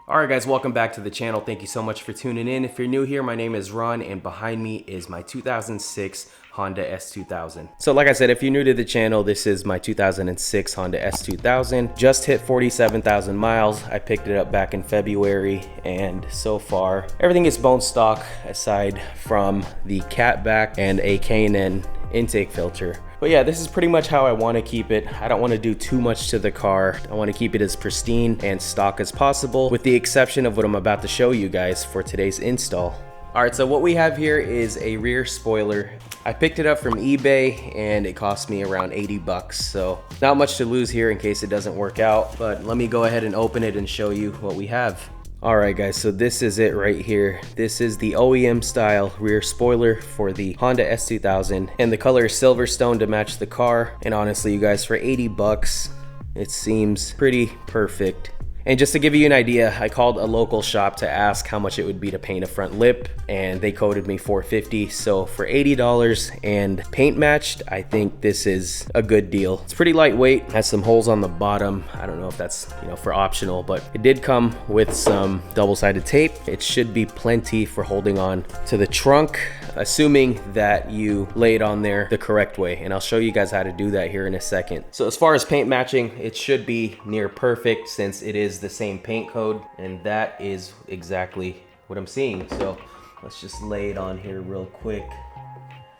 Alright guys, welcome back to the channel. Thank you so much for tuning in. If you're new here, my name is Ron and behind me is my 2006 Honda S2000. So like I said, if you're new to the channel, this is my 2006 Honda S2000. Just hit 47,000 miles. I picked it up back in February and so far everything is bone stock aside from the cat back and a K&N intake filter. But yeah, this is pretty much how I want to keep it. I don't want to do too much to the car. I want to keep it as pristine and stock as possible, with the exception of what I'm about to show you guys for today's install. All right, so what we have here is a rear spoiler. I picked it up from eBay and it cost me around 80 bucks. So not much to lose here in case it doesn't work out, but let me go ahead and open it and show you what we have. Alright guys, so this is it right here. This is the OEM style rear spoiler for the Honda S2000, and the color is Silverstone to match the car. And honestly you guys, for 80 bucks, it seems pretty perfect. And just to give you an idea, I called a local shop to ask how much it would be to paint a front lip, and they quoted me $450. So for $80 and paint matched, I think this is a good deal. It's pretty lightweight, has some holes on the bottom. I don't know if that's, for optional, but it did come with some double-sided tape. It should be plenty for holding on to the trunk, assuming that you lay it on there the correct way. And I'll show you guys how to do that here in a second. So as far as paint matching, it should be near perfect since it is the same paint code, and that is exactly what I'm seeing. So let's just lay it on here real quick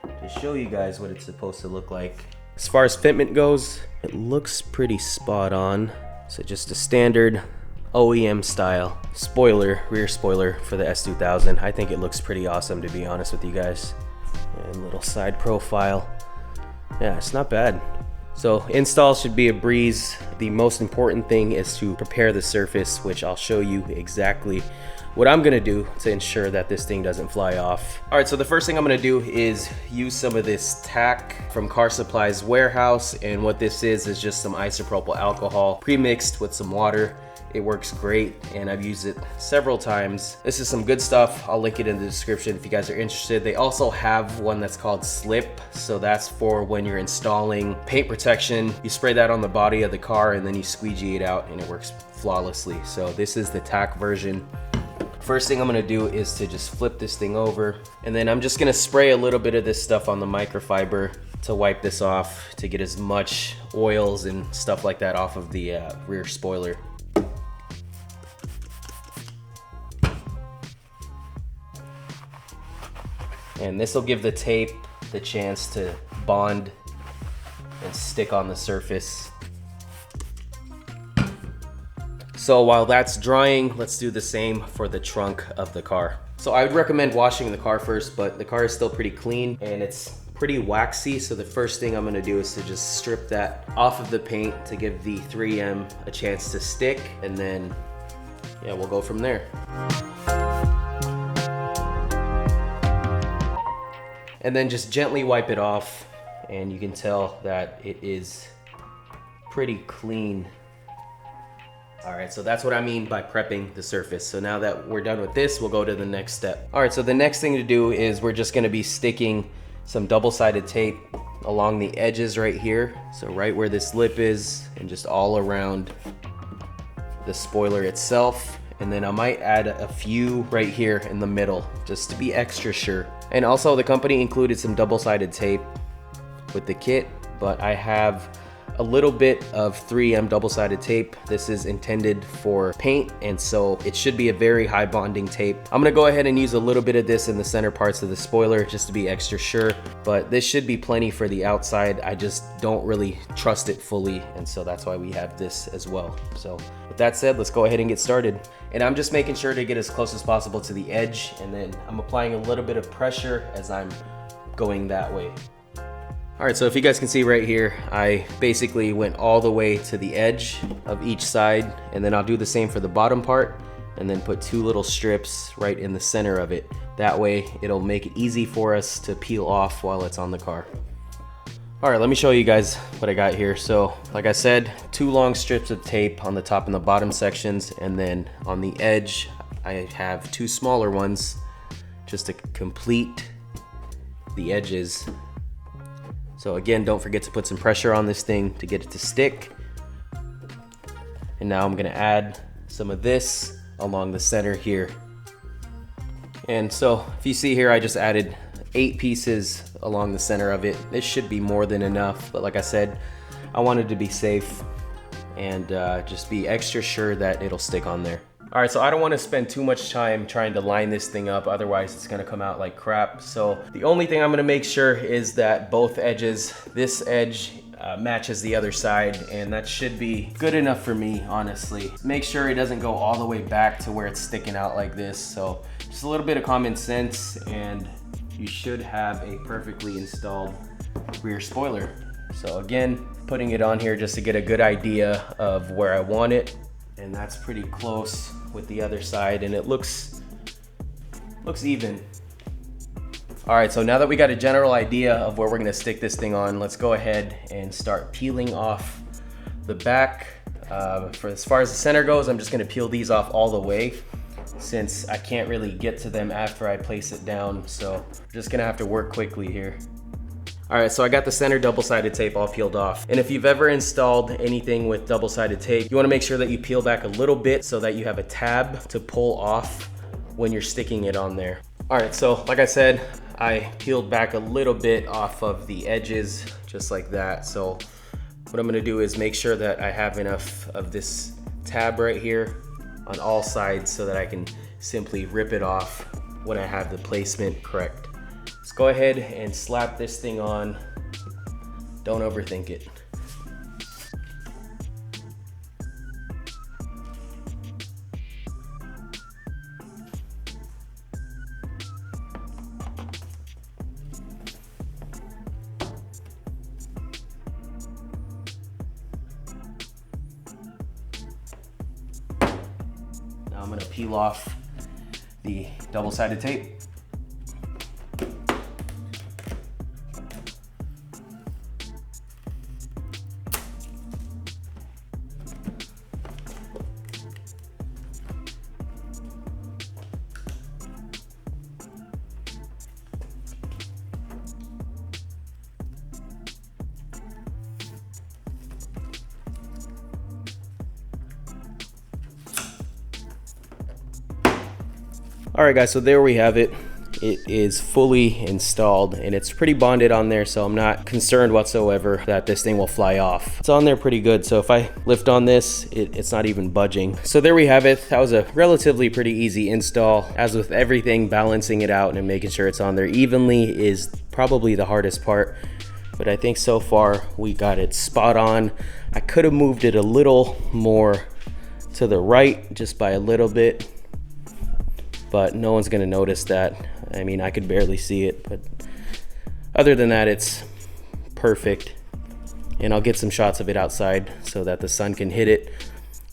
to show you guys what it's supposed to look like. As far as fitment goes, it looks pretty spot on. So just a standard OEM style spoiler, rear spoiler for the S2000. I think it looks pretty awesome, to be honest with you guys. And little side profile. Yeah, it's not bad. So install should be a breeze. The most important thing is to prepare the surface, which I'll show you exactly what I'm gonna do to ensure that this thing doesn't fly off. All right, so the first thing I'm gonna do is use some of this tack from Car Supply's warehouse. And what this is just some isopropyl alcohol pre-mixed with some water. It works great and I've used it several times. This is some good stuff. I'll link it in the description if you guys are interested. They also have one that's called Slip. So that's for when you're installing paint protection. You spray that on the body of the car and then you squeegee it out and it works flawlessly. So this is the tack version. First thing I'm gonna do is to just flip this thing over, and then I'm just gonna spray a little bit of this stuff on the microfiber to wipe this off to get as much oils and stuff like that off of the rear spoiler. And this will give the tape the chance to bond and stick on the surface. So while that's drying, let's do the same for the trunk of the car. So I would recommend washing the car first, but the car is still pretty clean and it's pretty waxy. So the first thing I'm gonna do is to just strip that off of the paint to give the 3M a chance to stick, and then yeah, we'll go from there. And then just gently wipe it off, and you can tell that it is pretty clean. All right, so that's what I mean by prepping the surface. So now that we're done with this, we'll go to the next step. All right, so the next thing to do is we're just gonna be sticking some double-sided tape along the edges right here. So right where this lip is and just all around the spoiler itself. And then I might add a few right here in the middle just to be extra sure. And also the company included some double-sided tape with the kit, but I have a little bit of 3M double-sided tape. This is intended for paint, and so it should be a very high bonding tape. I'm gonna go ahead and use a little bit of this in the center parts of the spoiler just to be extra sure, but this should be plenty for the outside. I just don't really trust it fully, and so that's why we have this as well. So with that said, let's go ahead and get started. And I'm just making sure to get as close as possible to the edge, and then I'm applying a little bit of pressure as I'm going that way. All right, so if you guys can see right here, I basically went all the way to the edge of each side, and then I'll do the same for the bottom part, and then put 2 little strips right in the center of it. That way, it'll make it easy for us to peel off while it's on the car. All right, let me show you guys what I got here. So, like I said, 2 long strips of tape on the top and the bottom sections, and then on the edge, I have 2 smaller ones just to complete the edges. So again, don't forget to put some pressure on this thing to get it to stick. And now I'm gonna add some of this along the center here. And so if you see here, I just added 8 pieces along the center of it. This should be more than enough, but like I said, I wanted to be safe and just be extra sure that it'll stick on there. All right, so I don't want to spend too much time trying to line this thing up, otherwise it's gonna come out like crap. So the only thing I'm gonna make sure is that both edges, this edge matches the other side, and that should be good enough for me, honestly. Make sure it doesn't go all the way back to where it's sticking out like this. So just a little bit of common sense, and you should have a perfectly installed rear spoiler. So again, putting it on here just to get a good idea of where I want it, and that's pretty close with the other side, and it looks even. All right, so now that we got a general idea of where we're gonna stick this thing on, let's go ahead and start peeling off the back. For as far as the center goes, I'm just gonna peel these off all the way since I can't really get to them after I place it down. So I'm just gonna have to work quickly here. All right, so I got the center double-sided tape all peeled off. And if you've ever installed anything with double-sided tape, you wanna make sure that you peel back a little bit so that you have a tab to pull off when you're sticking it on there. All right, so like I said, I peeled back a little bit off of the edges, just like that. So what I'm gonna do is make sure that I have enough of this tab right here on all sides so that I can simply rip it off when I have the placement correct. Let's go ahead and slap this thing on. Don't overthink it. Now I'm gonna peel off the double-sided tape. All right guys, so there we have it. It is fully installed and it's pretty bonded on there, so I'm not concerned whatsoever that this thing will fly off. It's on there pretty good, so if I lift on this, it's not even budging. So there we have it. That was a relatively pretty easy install. As with everything, balancing it out and making sure it's on there evenly is probably the hardest part, but I think so far we got it spot on. I could have moved it a little more to the right, just by a little bit, but no one's gonna notice that. I mean, I could barely see it, but other than that, it's perfect. And I'll get some shots of it outside so that the sun can hit it.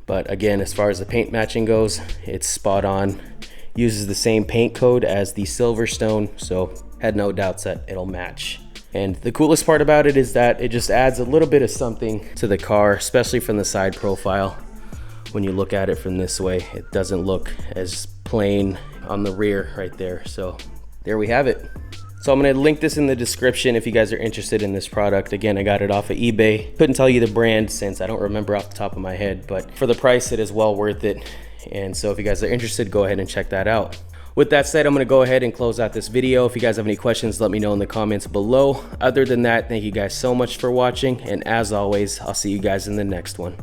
But again, as far as the paint matching goes, it's spot on. Uses the same paint code as the Silverstone, so had no doubts that it'll match. And the coolest part about it is that it just adds a little bit of something to the car, especially from the side profile. When you look at it from this way, it doesn't look as plain on the rear right there. So there we have it. So I'm gonna link this in the description if you guys are interested in this product. Again, I got it off of eBay. Couldn't tell you the brand since I don't remember off the top of my head, but for the price, it is well worth it. And so if you guys are interested, go ahead and check that out. With that said, I'm going to go ahead and close out this video. If you guys have any questions, let me know in the comments below. Other than that, thank you guys so much for watching, and as always, I'll see you guys in the next one.